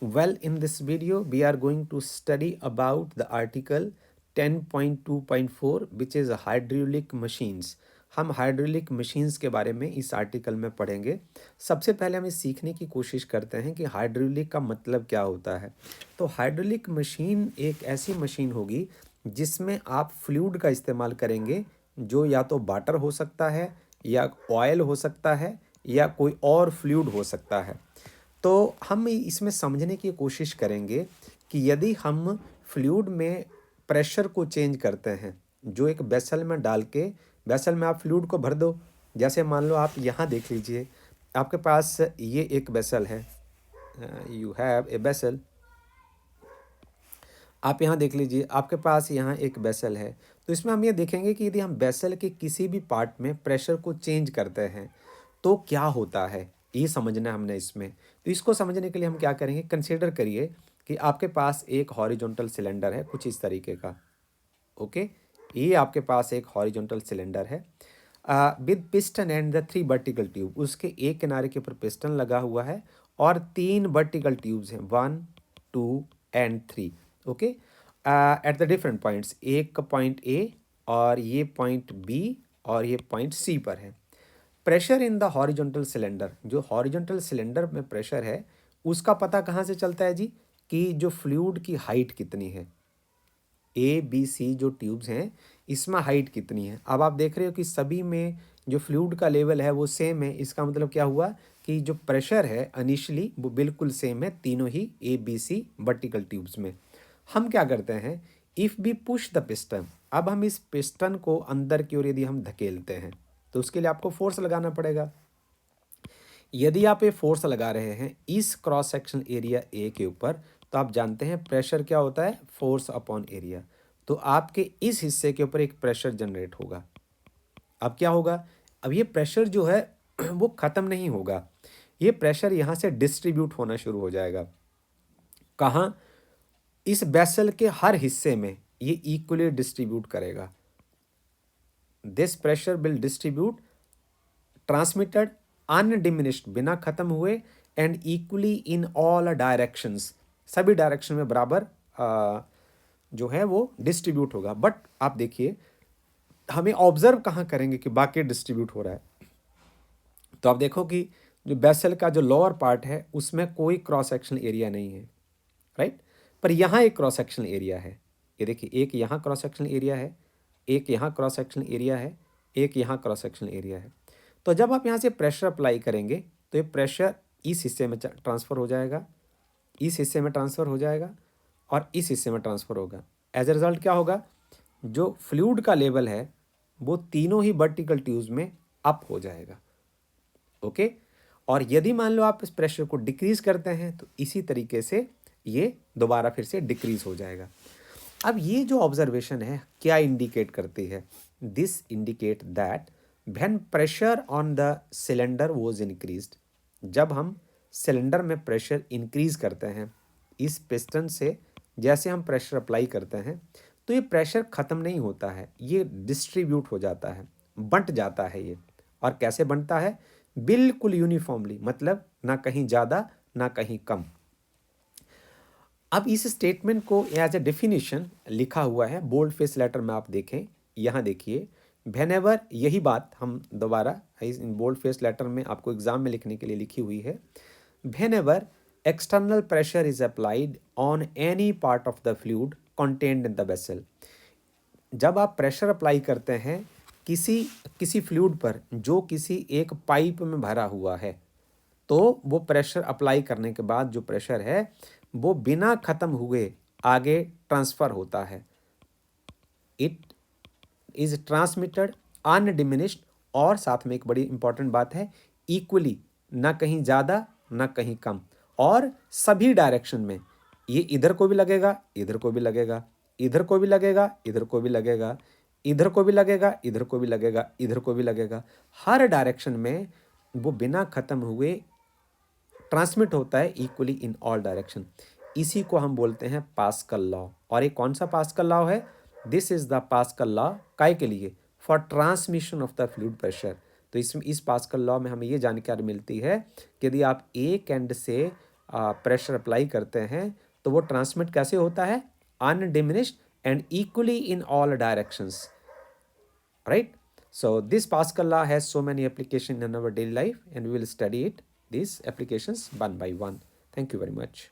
Well, in this video, we are going to study about the article 10.2.4 which is hydraulic machines. हम hydraulic machines के बारे में इस article में पढ़ेंगे। सबसे पहले हम ये सीखने की कोशिश करते हैं कि हाइड्रोलिक का मतलब क्या होता है। तो हाइड्रोलिक मशीन एक ऐसी मशीन होगी जिसमें आप फ्लूइड का इस्तेमाल करेंगे, जो या तो वाटर हो सकता है या ऑयल हो सकता है या कोई और फ्लूइड हो सकता है। तो हम इसमें समझने की कोशिश करेंगे कि यदि हम फ्लूइड में प्रेशर को चेंज करते हैं, जो एक वेसल में डाल के, वेसल में आप फ्लूइड को भर दो। जैसे मान लो आप यहाँ देख लीजिए, आपके पास ये एक वेसल है, यू हैव ए वेसल। आप यहाँ देख लीजिए, आपके पास यहाँ एक वेसल है। तो इसमें हम ये देखेंगे कि यदि हम वेसल के किसी भी पार्ट में प्रेशर को चेंज करते हैं तो क्या होता है, ये समझना है हमने इसमें। तो इसको समझने के लिए हम क्या करेंगे, कंसीडर करिए कि आपके पास एक हॉरिजॉन्टल सिलेंडर है कुछ इस तरीके का। ओके, ये आपके पास एक हॉरिजॉन्टल सिलेंडर है with piston and the 3 vertical tube. उसके एक किनारे के ऊपर पिस्टन लगा हुआ है और 3 वर्टिकल ट्यूब्स हैं, 1 2 and 3। Okay, at the different points, एक पॉइंट ए और ये पॉइंट बी और ये पॉइंट सी पर है। Pressure in the horizontal cylinder, जो हॉरिजॉन्टल सिलेंडर में प्रेशर है उसका पता कहाँ से चलता है जी, कि जो फ्लूइड की हाइट कितनी है। ए बी सी जो ट्यूब्स हैं इसमें हाइट कितनी है। अब आप देख रहे हो कि सभी में जो फ्लूइड का लेवल है वो सेम है। इसका मतलब क्या हुआ कि जो प्रेशर है इनिशियली वो बिल्कुल सेम है तीनों ही A B C vertical tubes में। हम क्या करते हैं, if we push the piston, अब हम इस पिस्टन को अंदर की ओर यदि हम धकेलते हैं तो उसके लिए आपको फोर्स लगाना पड़ेगा। यदि आप ये फोर्स लगा रहे हैं इस क्रॉस सेक्शन एरिया ए के ऊपर, तो आप जानते हैं प्रेशर क्या होता है, फोर्स अपॉन एरिया। तो आपके इस हिस्से के ऊपर एक प्रेशर जनरेट होगा। अब क्या होगा, अब ये प्रेशर जो है वो ख़त्म नहीं होगा, ये प्रेशर यहाँ से डिस्ट्रीब्यूट होना शुरू हो जाएगा। कहाँ, इस वेसल के हर हिस्से में ये इक्वली डिस्ट्रीब्यूट करेगा। This pressure will distribute transmitted undiminished, बिना खत्म हुए, and equally in all directions, सभी डायरेक्शन में बराबर जो है वो डिस्ट्रीब्यूट होगा। बट आप देखिए, हमें ऑब्जर्व कहाँ करेंगे कि बाकी डिस्ट्रीब्यूट हो रहा है। तो आप देखो कि जो बेसल का जो लोअर पार्ट है उसमें कोई क्रॉस सेक्शनल एरिया नहीं है, राइट। पर यहाँ एक क्रॉस सेक्शनल एरिया है। ये देखिए, एक यहाँ क्रॉस सेक्शनल एरिया है, एक यहाँ क्रॉस सेक्शनल एरिया है, एक यहाँ क्रॉस सेक्शनल एरिया है। तो जब आप यहाँ से प्रेशर अप्लाई करेंगे तो ये प्रेशर इस हिस्से में ट्रांसफ़र हो जाएगा, इस हिस्से में ट्रांसफ़र हो जाएगा और इस हिस्से में ट्रांसफ़र होगा। एज ए रिज़ल्ट क्या होगा, जो फ्लूइड का लेवल है वो तीनों ही वर्टिकल ट्यूब्स में अप हो जाएगा। ओके, और यदि मान लो आप इस प्रेशर को डिक्रीज़ करते हैं तो इसी तरीके से ये दोबारा फिर से डिक्रीज़ हो जाएगा। अब ये जो ऑब्जर्वेशन है क्या इंडिकेट करती है, this indicate that when pressure on the cylinder was increased, जब हम सिलेंडर में प्रेशर इंक्रीज करते हैं इस पिस्टन से, जैसे हम प्रेशर अप्लाई करते हैं तो ये प्रेशर ख़त्म नहीं होता है, ये डिस्ट्रीब्यूट हो जाता है, बंट जाता है ये। और कैसे बनता है, बिल्कुल यूनिफॉर्मली, मतलब ना कहीं ज़्यादा ना कहीं कम। अब इस स्टेटमेंट को एज ए डेफिनेशन लिखा हुआ है बोल्ड फेस लेटर में, आप देखें यहाँ देखिए, व्हेनेवर, यही बात हम दोबारा इस बोल्ड फेस लेटर में आपको एग्जाम में लिखने के लिए लिखी हुई है। Whenever external pressure is applied on any part of the fluid contained in the vessel, जब आप प्रेशर अप्लाई करते हैं किसी किसी फ्लूइड पर जो किसी एक पाइप में भरा हुआ है, तो वो प्रेशर अप्लाई करने के बाद जो प्रेशर है वो बिना ख़त्म हुए आगे ट्रांसफ़र होता है। इट इज़ ट्रांसमिटेड अनडिमिनिश्ड, और साथ में एक बड़ी इंपॉर्टेंट बात है, इक्वली, ना कहीं ज़्यादा ना कहीं कम, और सभी डायरेक्शन में। ये इधर को भी लगेगा, इधर को भी लगेगा, इधर को भी लगेगा, इधर को भी लगेगा, इधर को भी लगेगा, इधर को भी लगेगा, इधर को भी लगेगा, हर डायरेक्शन में वो बिना ख़त्म हुए ट्रांसमिट होता है इक्वली इन ऑल डायरेक्शन। इसी को हम बोलते हैं पास्कल लॉ। और ये कौन सा पास्कल लॉ है, this is the pascal law, काय के लिए, for transmission of the fluid pressure. तो इस पास्कल लॉ में हमें ये जानकारी मिलती है कि यदि आप एक एंड से प्रेशर अप्लाई करते हैं तो वो ट्रांसमिट कैसे होता है, undiminished and equally in all directions, right? So this Pascal law has so many applications in our daily life, and we will study it, these applications one by one. Thank you very much.